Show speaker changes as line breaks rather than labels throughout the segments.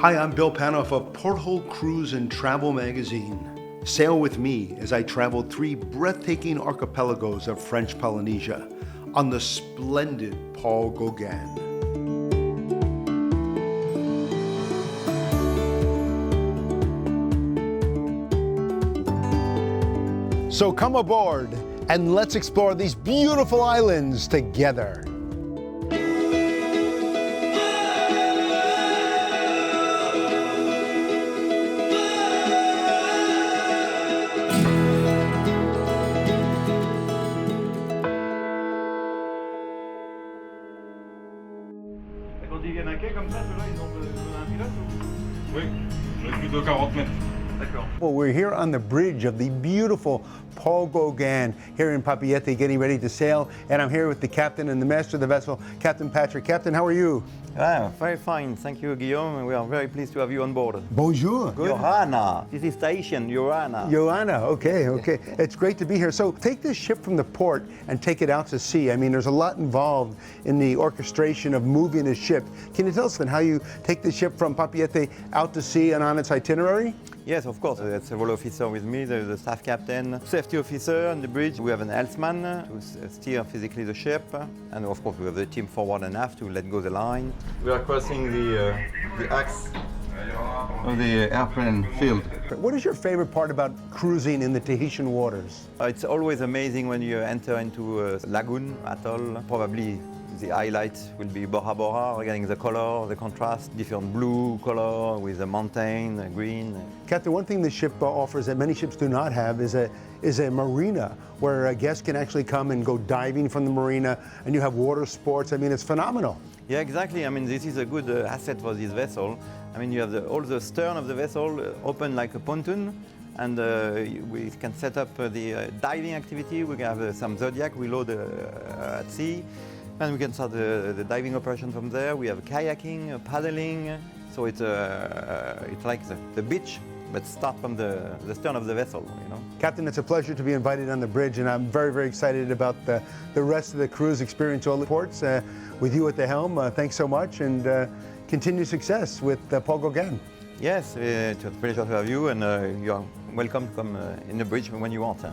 Hi, I'm Bill Panoff of Porthole Cruise and Travel magazine. Sail with me as I travel 3 breathtaking archipelagos of French Polynesia on the splendid Paul Gauguin. So come aboard and let's explore these beautiful islands together.
Quand ils viennent à quai comme ça, ceux-là, ils ont besoin d'un pilote ou...
Oui, plus de 40 mètres.
D'accord.
Well, we're here on the bridge of the beautiful Paul Gauguin here in Papeete, getting ready to sail, and I'm here with the captain and the master of the vessel, Captain Patrick. Captain, how are you?
Very fine, thank you, Guillaume. We are very pleased to have you on board.
Bonjour.
Johanna, this is Tahitian, Johanna.
Joanna, okay. It's great to be here. So take this ship from the port and take it out to sea. I mean, there's a lot involved in the orchestration of moving a ship. Can you tell us then how you take the ship from Papeete out to sea and on its itinerary?
Yes, of course. There's several officers with me. There's the staff captain, safety officer on the bridge. We have an helmsman to steer physically the ship. And of course, we have the team forward and aft to let go the line. We are crossing the axe of the airplane field.
What is your favorite part about cruising in the Tahitian waters?
It's always amazing when you enter into a lagoon, atoll. Probably the highlight will be Bora Bora, regarding the color, the contrast, different blue color with the mountain, green.
Captain, one thing the ship offers that many ships do not have is a marina where a guest can actually come and go diving from the marina, and you have water sports. I mean, it's phenomenal.
Yeah, exactly. I mean, this is a good asset for this vessel. I mean, you have all the stern of the vessel open like a pontoon, and we can set up the diving activity. We can have some Zodiac, we load at sea, and we can start the diving operation from there. We have kayaking, paddling, so it's like the beach, but start from the stern of the vessel, you know.
Captain, it's a pleasure to be invited on the bridge, and I'm very, very excited about the rest of the cruise experience, all the ports, with you at the helm. Thanks so much, and continued success with Paul Gauguin.
Yes, it's a pleasure to have you, and you are welcome to come in the bridge when you want. Huh?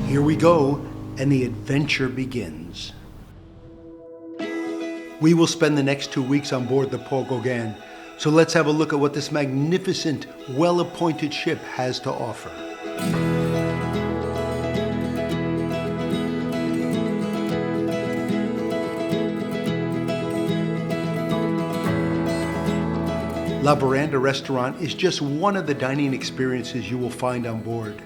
Here we go, and the adventure begins. We will spend the next 2 weeks on board the Paul Gauguin, so let's have a look at what this magnificent, well-appointed ship has to offer. La Veranda Restaurant is just one of the dining experiences you will find on board.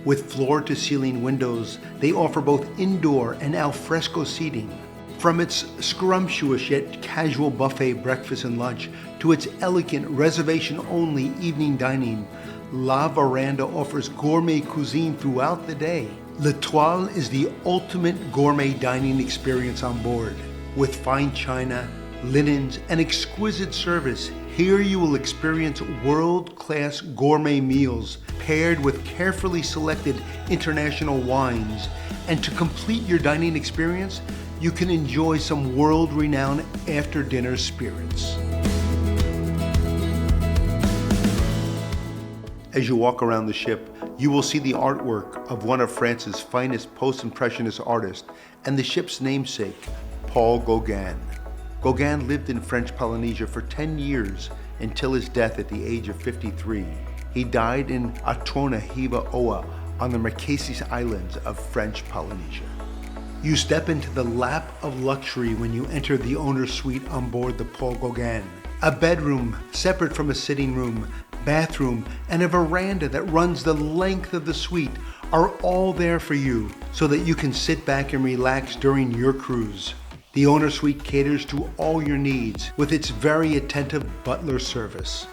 With floor-to-ceiling windows, they offer both indoor and al fresco seating. From its scrumptious yet casual buffet breakfast and lunch to its elegant reservation-only evening dining, La Veranda offers gourmet cuisine throughout the day. L'Etoile is the ultimate gourmet dining experience on board. With fine china, linens, and exquisite service, here you will experience world-class gourmet meals paired with carefully selected international wines. And to complete your dining experience, you can enjoy some world-renowned after-dinner spirits. As you walk around the ship, you will see the artwork of one of France's finest post-impressionist artists and the ship's namesake, Paul Gauguin. Gauguin lived in French Polynesia for 10 years until his death at the age of 53. He died in Atrona-Hiva-Oa on the Marquesas Islands of French Polynesia. You step into the lap of luxury when you enter the owner's suite on board the Paul Gauguin. A bedroom separate from a sitting room, bathroom, and a veranda that runs the length of the suite are all there for you so that you can sit back and relax during your cruise. The owner suite caters to all your needs with its very attentive butler service.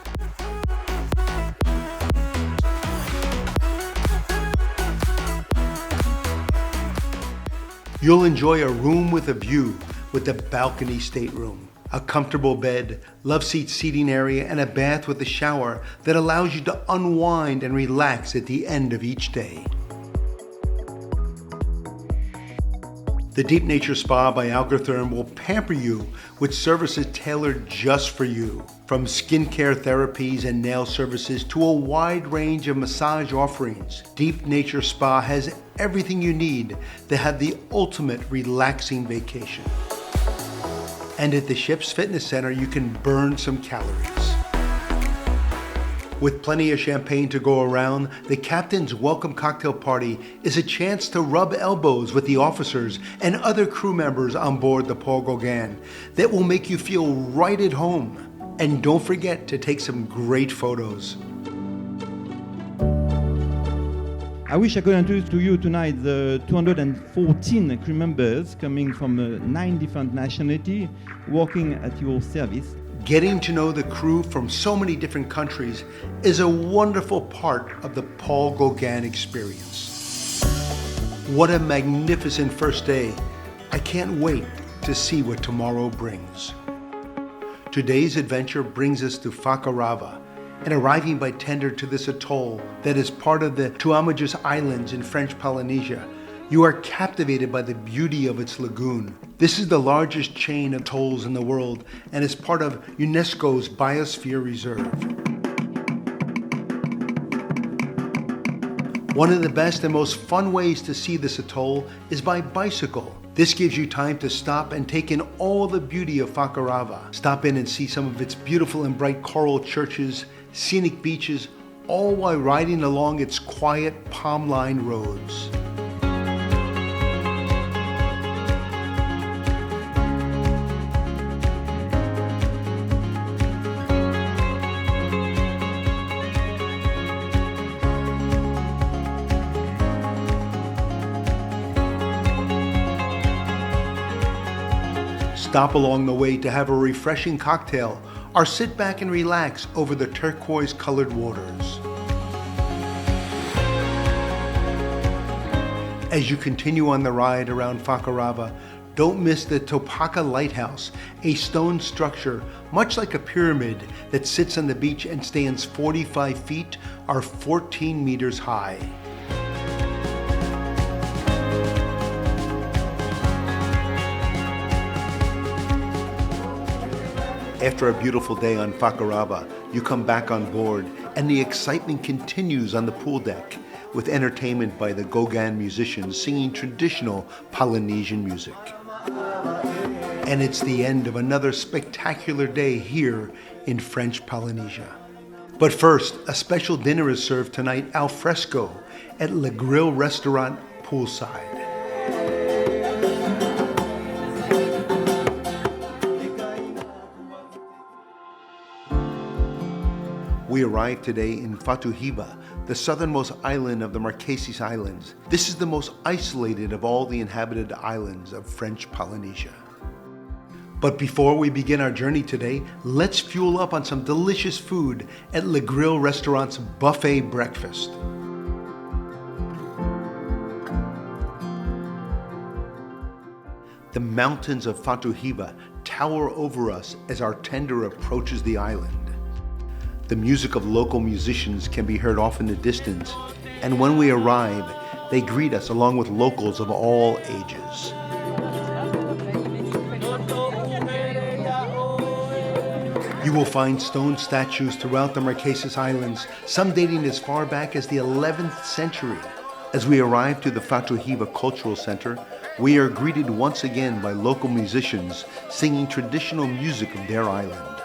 You'll enjoy a room with a view with the balcony stateroom, a comfortable bed, love seat seating area, and a bath with a shower that allows you to unwind and relax at the end of each day. The Deep Nature Spa by 𝐼𝐸 will pamper you with services tailored just for you. From skincare therapies and nail services to a wide range of massage offerings, Deep Nature Spa has everything you need to have the ultimate relaxing vacation. And at the ship's fitness center, you can burn some calories. With plenty of champagne to go around, the captain's welcome cocktail party is a chance to rub elbows with the officers and other crew members on board the Paul Gauguin that will make you feel right at home. And don't forget to take some great photos.
I wish I could introduce to you tonight the 214 crew members coming from 9 different nationalities working at your service.
Getting to know the crew from so many different countries is a wonderful part of the Paul Gauguin experience. What a magnificent first day. I can't wait to see what tomorrow brings. Today's adventure brings us to 𝐴𝐸𝐺𝐻, and arriving by tender to this atoll that is part of the 𝐶𝐻𝐻𝐻𝐻 Islands in French Polynesia, you are captivated by the beauty of its lagoon. This is the largest chain of atolls in the world and is part of UNESCO's Biosphere Reserve. One of the best and most fun ways to see this atoll is by bicycle. This gives you time to stop and take in all the beauty of 𝐴𝐸𝐺𝐻. Stop in and see some of its beautiful and bright coral churches, scenic beaches, all while riding along its quiet palm-lined roads. Stop along the way to have a refreshing cocktail or sit back and relax over the turquoise-colored waters. As you continue on the ride around 𝐴𝐸𝐺𝐻, don't miss the Topaka Lighthouse, a stone structure much like a pyramid that sits on the beach and stands 45 feet or 14 meters high. After a beautiful day on 𝐴𝐸𝐺𝐻, you come back on board and the excitement continues on the pool deck with entertainment by the Gauguin musicians singing traditional Polynesian music. And it's the end of another spectacular day here in French Polynesia. But first, a special dinner is served tonight al fresco at Le Grill restaurant poolside. We arrived today in 𝐶𝐸𝐺𝐻, the southernmost island of the Marquesas Islands. This is the most isolated of all the inhabited islands of French Polynesia. But before we begin our journey today, let's fuel up on some delicious food at Le Grill restaurant's buffet breakfast. The mountains of 𝐶𝐸𝐺𝐻 tower over us as our tender approaches the island. The music of local musicians can be heard off in the distance, and when we arrive, they greet us along with locals of all ages. You will find stone statues throughout the Marquesas Islands, some dating as far back as the 11th century. As we arrive to the 𝐴𝐸𝐺𝐻 Cultural Center, we are greeted once again by local musicians singing traditional music of their island.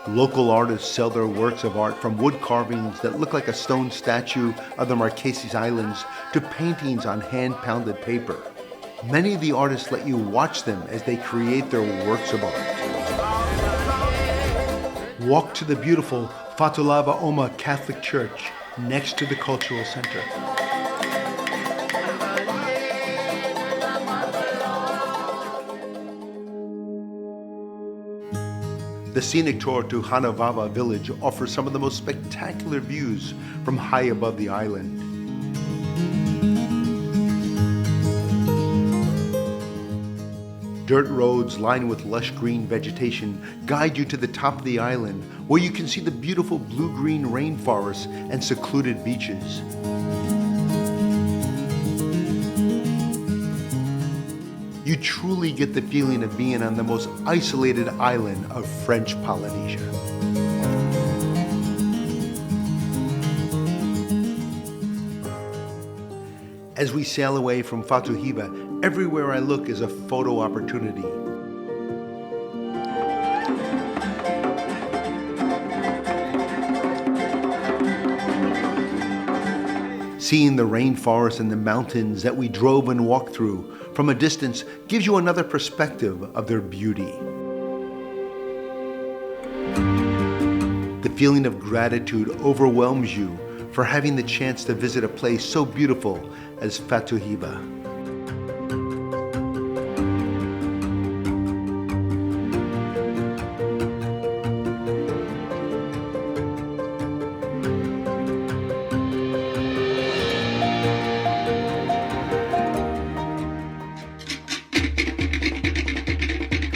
Local artists sell their works of art from wood carvings that look like a stone statue of the Marquesas Islands to paintings on hand-pounded paper. Many of the artists let you watch them as they create their works of art. Walk to the beautiful Fatulava Oma Catholic Church next to the Cultural Center. The scenic tour to Hanavava village offers some of the most spectacular views from high above the island. Dirt roads lined with lush green vegetation guide you to the top of the island, where you can see the beautiful blue-green rainforests and secluded beaches. you truly get the feeling of being on the most isolated island of French Polynesia. As we sail away from 𝐹𝐺𝐻𝐵𝐵, everywhere I look is a photo opportunity. Seeing the rainforest and the mountains that we drove and walked through from a distance gives you another perspective of their beauty. The feeling of gratitude overwhelms you for having the chance to visit a place so beautiful as 𝐹𝐺𝐻𝐵𝐵.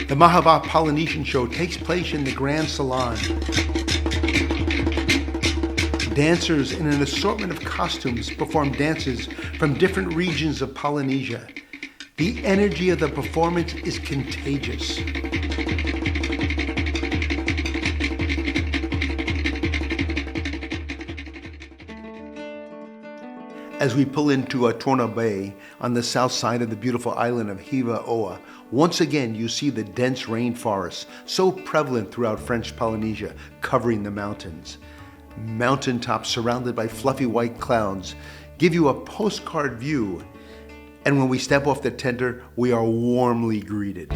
The Mahava Polynesian show takes place in the Grand Salon. Dancers in an assortment of costumes perform dances from different regions of Polynesia. The energy of the performance is contagious. As we pull into Atona Bay on the south side of the beautiful island of Hiva-Oa, once again you see the dense rainforest so prevalent throughout French Polynesia, covering the mountains. Mountaintops surrounded by fluffy white clouds give you a postcard view, and when we step off the tender, we are warmly greeted.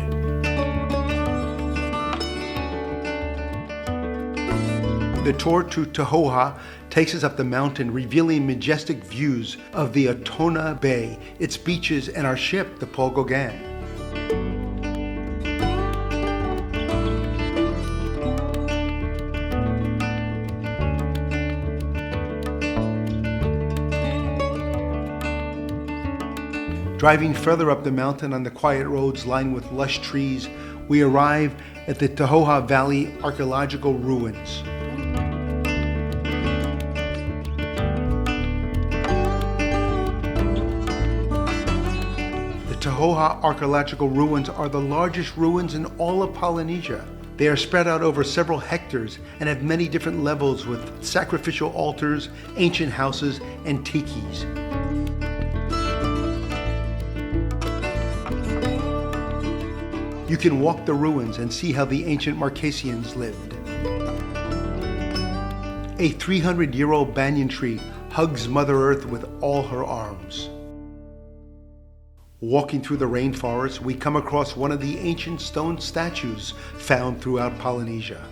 The tour to Tahoha takes us up the mountain, revealing majestic views of the Atona Bay, its beaches, and our ship, the Paul Gauguin. Driving further up the mountain on the quiet roads lined with lush trees, we arrive at the Tahoha Valley archaeological ruins. The Tahoha archaeological ruins are the largest ruins in all of Polynesia. They are spread out over several hectares and have many different levels with sacrificial altars, ancient houses, and tikis. You can walk the ruins and see how the ancient Marquesians lived. A 300-year-old banyan tree hugs Mother Earth with all her arms. Walking through the rainforest, we come across one of the ancient stone statues found throughout Polynesia.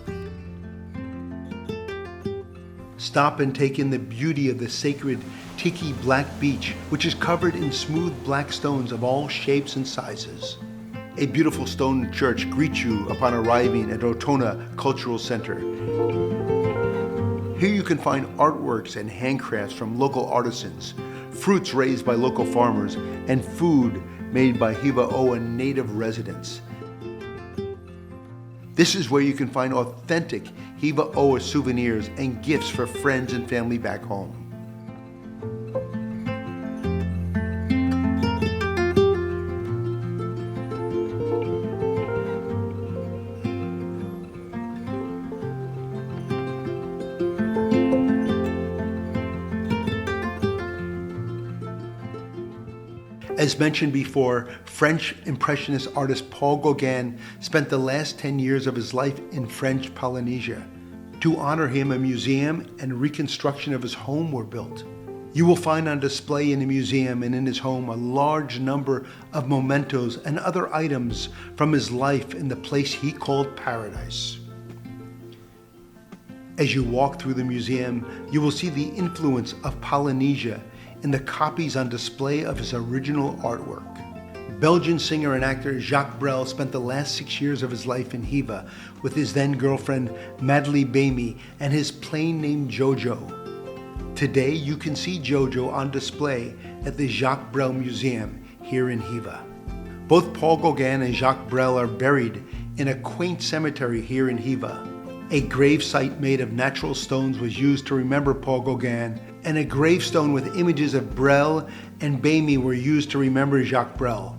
Stop and take in the beauty of the sacred Tiki Black Beach, which is covered in smooth black stones of all shapes and sizes. A beautiful stone church greets you upon arriving at Otona Cultural Center. Here you can find artworks and handcrafts from local artisans, fruits raised by local farmers, and food made by Hiva-Oa native residents. This is where you can find authentic Hiva-Oa souvenirs and gifts for friends and family back home. As mentioned before, French Impressionist artist Paul Gauguin spent the last 10 years of his life in French Polynesia. To honor him, a museum and reconstruction of his home were built. You will find on display in the museum and in his home a large number of mementos and other items from his life in the place he called paradise. As you walk through the museum, you will see the influence of Polynesia in the copies on display of his original artwork. Belgian singer and actor Jacques Brel spent the last 6 years of his life in Hiva with his then girlfriend Madeleine Bamy and his plane named Jojo. Today you can see Jojo on display at the Jacques Brel Museum here in Hiva. Both Paul Gauguin and Jacques Brel are buried in a quaint cemetery here in Hiva. A gravesite made of natural stones was used to remember Paul Gauguin, and a gravestone with images of Brel and Bamy were used to remember Jacques Brel.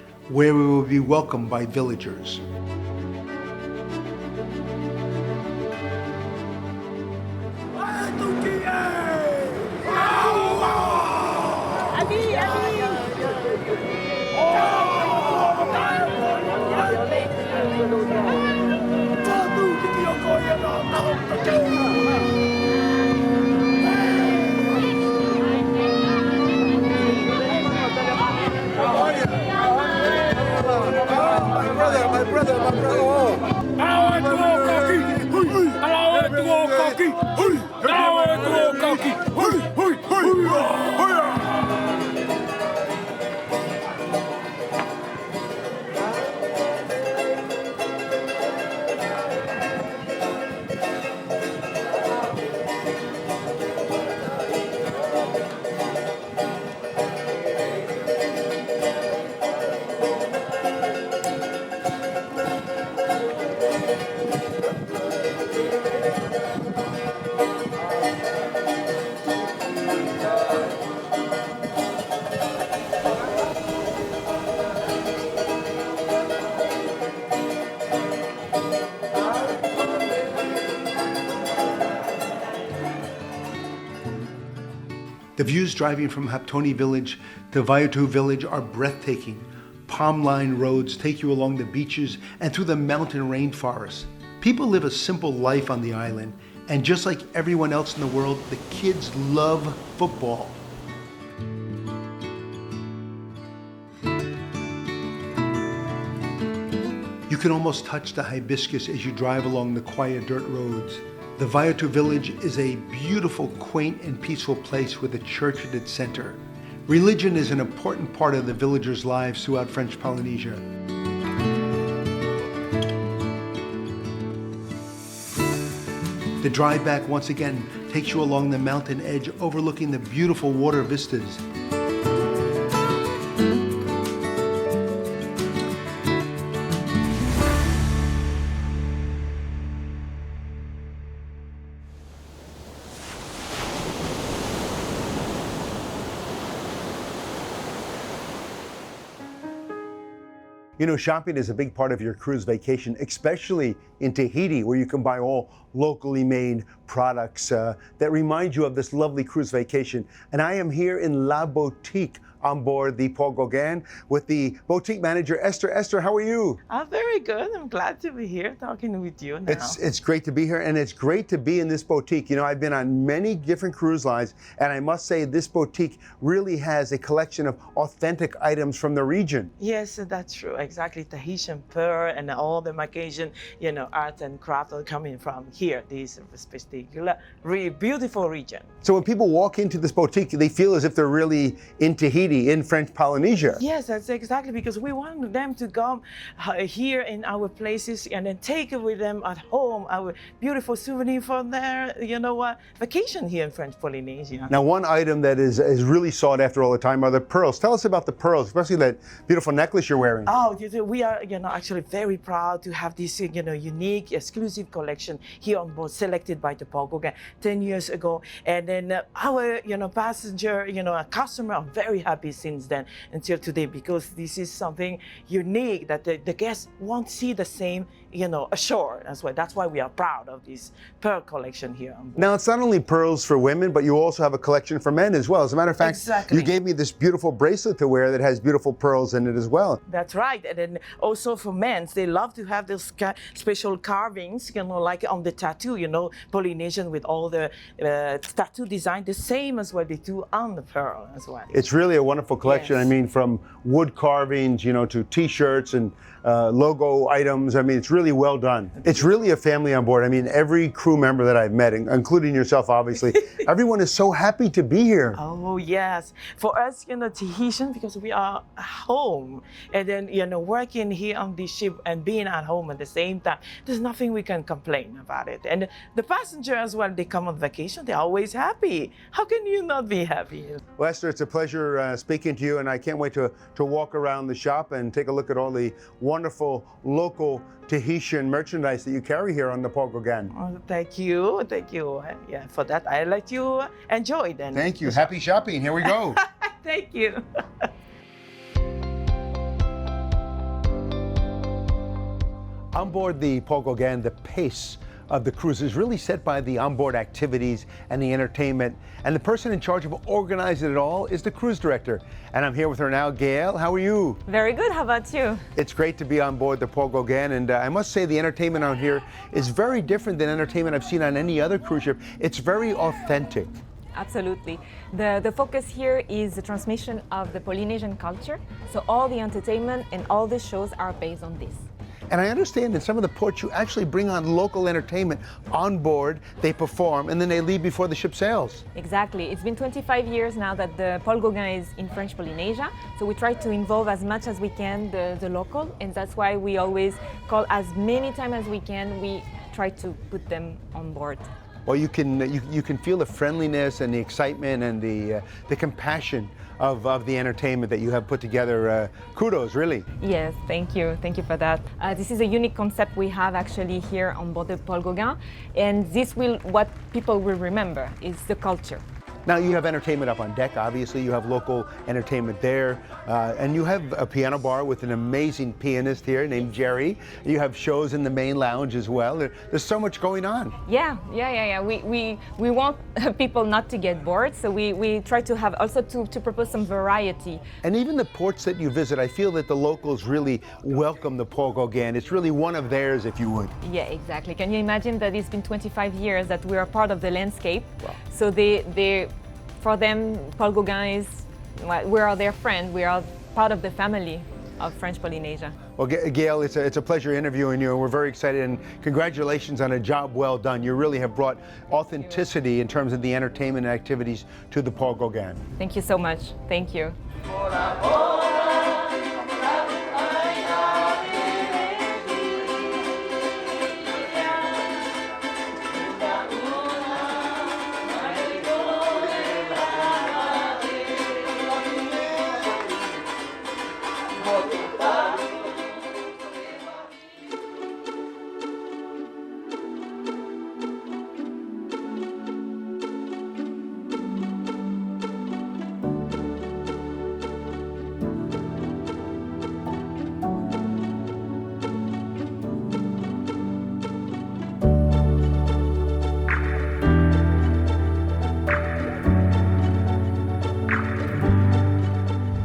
where we will be welcomed by villagers. The views driving from Haptoni village to Vaiotu village are breathtaking. Palm-lined roads take you along the beaches and through the mountain rainforest. People live a simple life on the island, and just like everyone else in the world, the kids love football. You can almost touch the hibiscus as you drive along the quiet dirt roads. The Vaiotu village is a beautiful, quaint, and peaceful place with a church at its center. Religion is an important part of the villagers' lives throughout French Polynesia. The drive back once again takes you along the mountain edge overlooking the beautiful water vistas. You know, shopping is a big part of your cruise vacation, especially in Tahiti, where you can buy all locally made products that remind you of this lovely cruise vacation. And I am here in La Boutique on board the Paul Gauguin with the boutique manager, Esther. Esther, how are you?
I'm very good. I'm glad to be here talking with you now.
It's great to be here, and it's great to be in this boutique. You know, I've been on many different cruise lines, and I must say this boutique really has a collection of authentic items from the region.
Yes, that's true. Exactly. Tahitian pearl and all the Malaysian, art and craft are coming from here. These, especially particular beautiful region.
So when people walk into this boutique, they feel as if they're really in Tahiti, in French Polynesia.
Yes, that's exactly, because we want them to come here in our places and then take it with them at home, our beautiful souvenir for their, vacation here in French Polynesia.
Now, one item that is really sought after all the time are the pearls. Tell us about the pearls, especially that beautiful necklace you're wearing.
Oh, we are, actually very proud to have this, unique, exclusive collection here on board, selected by the Paul Gauguin 10 years ago. And then our, passenger, customer are very happy since then until today, because this is something unique that the guests won't see the same, ashore as well. That's why we are proud of this pearl collection here on board.
Now, it's not only pearls for women, but you also have a collection for men as well. As a matter of fact,
Exactly.
you gave me this beautiful bracelet to wear that has beautiful pearls in it as well.
That's right. And then also for men, they love to have those special carvings, like on the tattoo, Polynesian with all the tattoo design, the same as what they do on the pearl as well.
It's really a wonderful collection.
Yes.
I mean, from wood carvings, to T-shirts and logo items. I mean, it's really well done. It's really a family on board. I mean, every crew member that I've met, including yourself, obviously, everyone is so happy to be here.
Oh, yes. For us, Tahitian, because we are home, and then, working here on this ship and being at home at the same time, there's nothing we can complain about it. And the passenger as well, they come on vacation, they're always happy. How can you not be happy?
Well, Esther, it's a pleasure speaking to you, and I can't wait to walk around the shop and take a look at all the wonderful local Tahitian merchandise that you carry here on the Paul Gauguin.
Oh, thank you. Yeah, for that, I let you enjoy then.
Thank you. Happy shopping. Here we go.
Thank you.
On board the Paul Gauguin, the pace of the cruise is really set by the onboard activities and the entertainment. And the person in charge of organizing it all is the cruise director. And I'm here with her now. Gail, how are you?
Very good. How about you?
It's great to be on board the Paul Gauguin. And I must say the entertainment out here is very different than entertainment I've seen on any other cruise ship. It's very authentic.
Absolutely. The focus here is the transmission of the Polynesian culture. So all the entertainment and all the shows are based on this.
And I understand in some of the ports you actually bring on local entertainment on board, they perform, and then they leave before the ship sails.
Exactly. It's been 25 years now that the Paul Gauguin is in French Polynesia, so we try to involve as much as we can the local, and that's why we always call as many times as we can. We try to put them on board.
Well, you can feel the friendliness and the excitement and the compassion of the entertainment that you have put together. Kudos, really.
Yes, thank you. Thank you for that. This is a unique concept we have actually here on board the Paul Gauguin, and what people will remember is the culture.
Now you have entertainment up on deck, obviously. You have local entertainment there. And you have a piano bar with an amazing pianist here named Jerry. You have shows in the main lounge as well. There's so much going on.
Yeah. We want people not to get bored, so we try to have also to propose some variety.
And even the ports that you visit, I feel that the locals really welcome the Paul Gauguin. It's really one of theirs, if you would.
Yeah, exactly. Can you imagine that it's been 25 years that we are part of the landscape?
Wow.
So for them, Paul Gauguin is, we are their friend. We are part of the family of French Polynesia.
Well, Gail, it's a pleasure interviewing you, and we're very excited, and congratulations on a job well done. You really have brought authenticity in terms of the entertainment and activities to the Paul Gauguin.
Thank you so much. Thank you.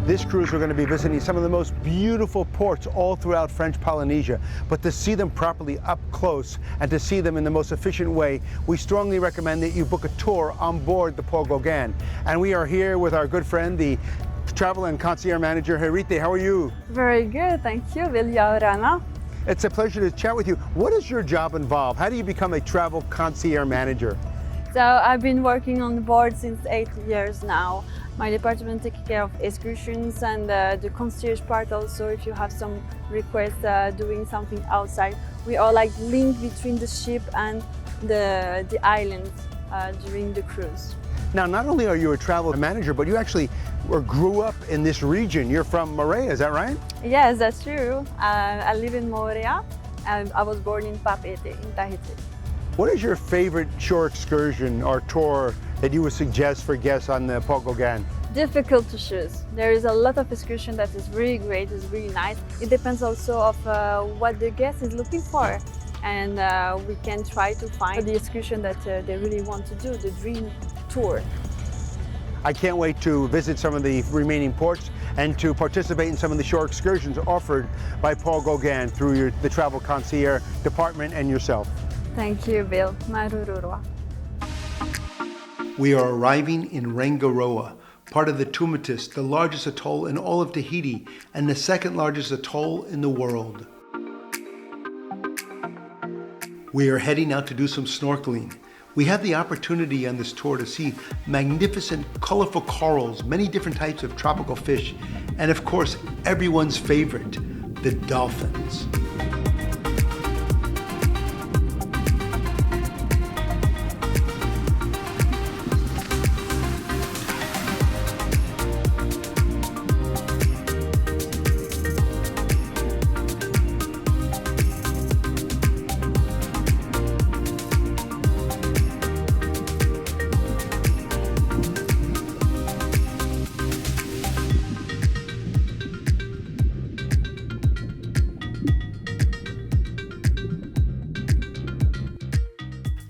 This cruise, we're going to be visiting some of the most beautiful ports all throughout French Polynesia. But to see them properly up close and to see them in the most efficient way, we strongly recommend that you book a tour on board the Paul Gauguin. And we are here with our good friend, the travel and concierge manager, 𝐏𝐸𝐸. How are you?
Very good, thank you, Vilja Rana.
It's a pleasure to chat with you. What does your job involve? How do you become a travel concierge manager?
So I've been working on the board since 8 years now. My department takes care of excursions and the concierge part also. If you have some requests doing something outside, we are like link between the ship and the islands during the cruise.
Now, not only are you a travel manager, but you actually grew up in this region. You're from Moorea, is that right?
Yes, that's true. I live in Moorea and I was born in Papeete in Tahiti.
What is your favorite shore excursion or tour that you would suggest for guests on the Paul Gauguin?
Difficult to choose. There is a lot of excursion that is really great, is really nice. It depends also of what the guest is looking for. And we can try to find the excursion that they really want to do, the dream tour.
I can't wait to visit some of the remaining ports and to participate in some of the shore excursions offered by Paul Gauguin through the Travel Concierge department and yourself.
Thank you, Bill. Marururua.
We are arriving in Rangiroa, part of the Tumitis, the largest atoll in all of Tahiti and the second largest atoll in the world. We are heading out to do some snorkeling. We have the opportunity on this tour to see magnificent, colorful corals, many different types of tropical fish, and of course, everyone's favorite, the dolphins.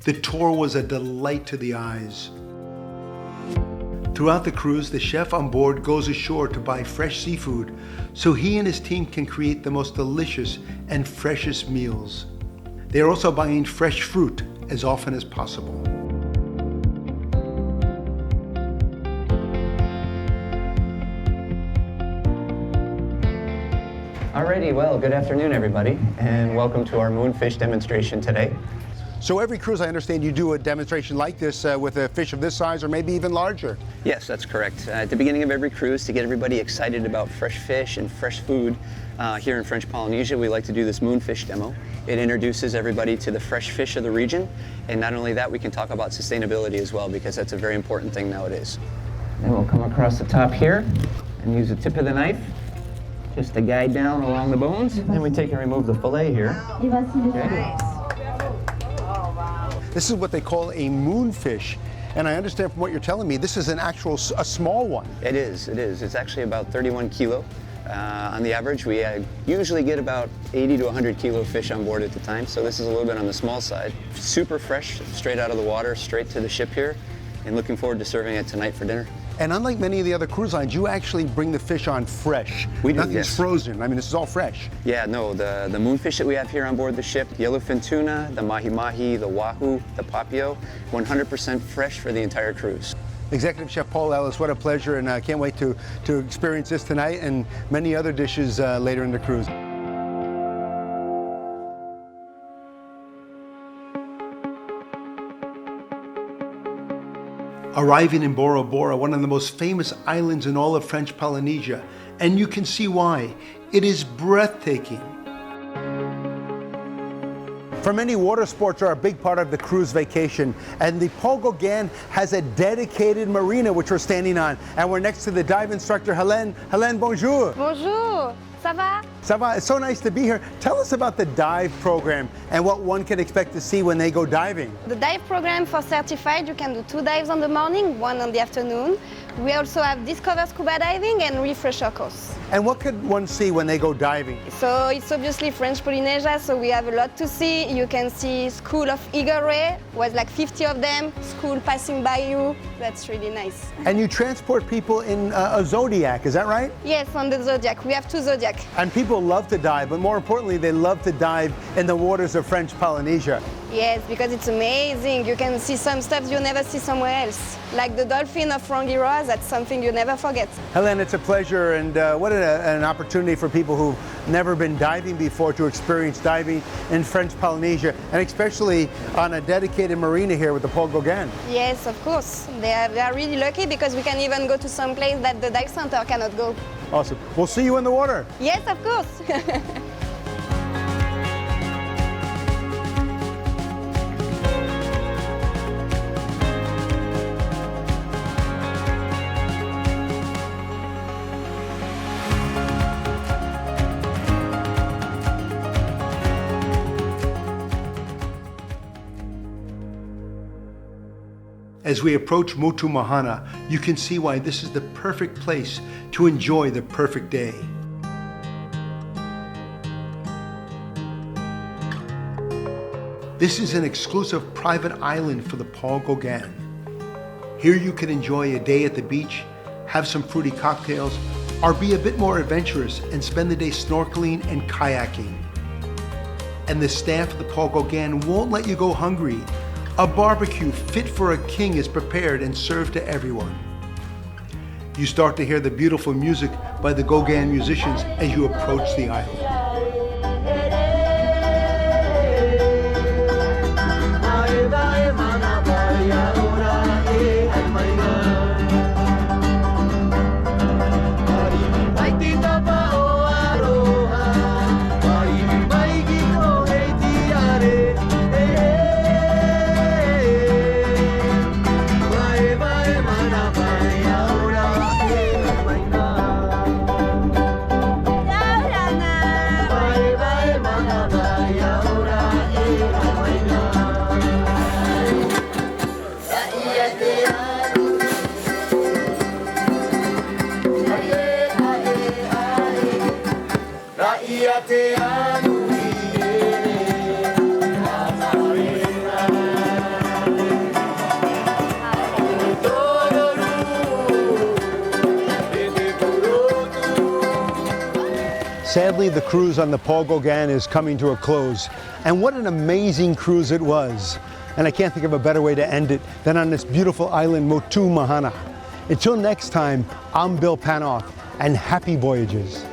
The tour was a delight to the eyes. Throughout the cruise, the chef on board goes ashore to buy fresh seafood so he and his team can create the most delicious and freshest meals. They are also buying fresh fruit as often as possible.
Alrighty, well, good afternoon everybody, and welcome to our moonfish demonstration today.
So every cruise, I understand you do a demonstration like this with a fish of this size or maybe even larger.
Yes, that's correct. At the beginning of every cruise, to get everybody excited about fresh fish and fresh food, here in French Polynesia, we like to do this moonfish demo. It introduces everybody to the fresh fish of the region, and not only that, we can talk about sustainability as well, because that's a very important thing nowadays. And we'll come across the top here and use the tip of the knife just to guide down along the bones. And we take and remove the fillet here. Okay.
This is what they call a moonfish. And I understand from what you're telling me, this is an actual, a small one.
It is. It's actually about 31 kilo. On the average, we usually get about 80 to 100 kilo fish on board at the time, so this is a little bit on the small side. Super fresh, straight out of the water, straight to the ship here, and looking forward to serving it tonight for dinner.
And unlike many of the other cruise lines, you actually bring the fish on fresh.
We do,
Nothing's
yes.
frozen. I mean, this is all fresh.
Yeah, no, the moonfish that we have here on board the ship, yellowfin tuna, the mahi-mahi, the wahoo, the papio, 100% fresh for the entire cruise.
Executive Chef Paul Ellis, what a pleasure, and I can't wait to experience this tonight and many other dishes later in the cruise. Arriving in Bora Bora, one of the most famous islands in all of French Polynesia, and you can see why. It is breathtaking. For many, water sports are a big part of the cruise vacation, and the Paul Gauguin has a dedicated marina which we're standing on, and we're next to the dive instructor, Hélène. Hélène, bonjour.
Bonjour, ça va?
Ça va, it's so nice to be here. Tell us about the dive program and what one can expect to see when they go diving.
The dive program for certified, you can do 2 dives in the morning, 1 in the afternoon. We also have Discover Scuba Diving and Refresher course.
And what could one see when they go diving?
So it's obviously French Polynesia, so we have a lot to see. You can see school of eagle ray, was like 50 of them, school passing by you. That's really nice.
And you transport people in a Zodiac, is that right?
Yes, on the Zodiac. We have 2 Zodiac.
And people love to dive, but more importantly, they love to dive in the waters of French Polynesia.
Yes, because it's amazing. You can see some stuff you never see somewhere else. Like the dolphin of Rangiroa, that's something you never forget.
Helen, it's a pleasure, and what an opportunity for people who've never been diving before to experience diving in French Polynesia, and especially on a dedicated marina here with the Paul Gauguin.
Yes, of course. They are really lucky because we can even go to some place that the dive center cannot go.
Awesome. We'll see you in the water.
Yes, of course.
As we approach Motu Mahana, you can see why this is the perfect place to enjoy the perfect day. This is an exclusive private island for the Paul Gauguin. Here you can enjoy a day at the beach, have some fruity cocktails, or be a bit more adventurous and spend the day snorkeling and kayaking. And the staff of the Paul Gauguin won't let you go hungry. A barbecue fit for a king is prepared and served to everyone. You start to hear the beautiful music by the Gauguin musicians as you approach the island. Sadly, the cruise on the Paul Gauguin is coming to a close. And what an amazing cruise it was. And I can't think of a better way to end it than on this beautiful island, Motu Mahana. Until next time, I'm Bill Panoff, and happy voyages.